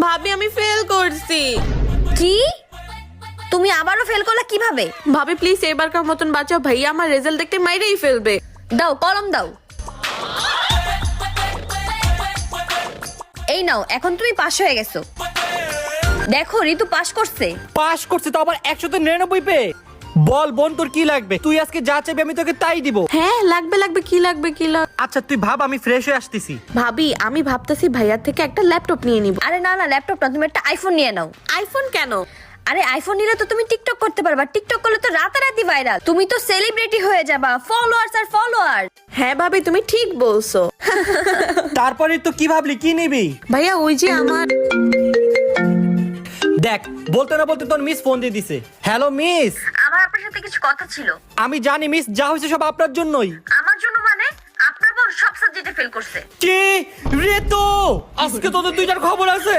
ভাবি আমি ফেল করছি। কি? তুমি আবারও ফেল করলা কিভাবে? ভাবি প্লিজ এবারকার মতন বাঁচাও, ভাইয়া আমার রেজাল্ট দেখতে মাইরেই ফেলবে। দাও কলম দাও। এই নাও, এখন তুমি পাস হয়ে গেছো। দেখো ঋতু পাস করছে। পাস করছে তো আবার 199 পেয়ে। বল বোন তোর কি লাগবে? তুই আজকে যা চাইবি আমি তোকে তাই দিব। হ্যাঁ লাগবে কি লাগবে। আচ্ছা তুই ভাব, আমি ফ্রেশ হয়ে আসতেছি। ভাবি আমি ভাবতেছি ভাইয়ার থেকে একটা ল্যাপটপ নিয়ে নিব। আরে না না, ল্যাপটপ না, তুমি একটা আইফোন নিয়ে নাও। আইফোন কেন? আরে আইফোন নিলে তো তুমি টিকটক করতে পারবা। টিকটক করলে তো রাতারাতি ভাইরাল, তুমি তো সেলিব্রিটি হয়ে যাবা। ফলোয়ার্স আর ফলোয়ার। হ্যাঁ ভাবি তুমি ঠিক বলছো। তারপরে তো কি ভাবলি, কি নিবি? ভাইয়া ওই যে আমার দেখ, বলতে না বলতে তোর মিস ফোন দিয়ে দিছে। হ্যালো মিস, আমার আপনার সাথে কিছু কথা ছিল। আমি জানি মিস, যা হয়েছে সব আপনার জন্যই। আমার জন্য মানে? আপনার বোন সব সাবজেক্টে ফেল করছে। কি রে? তো আজকে তোদের দুইটার খবর আছে।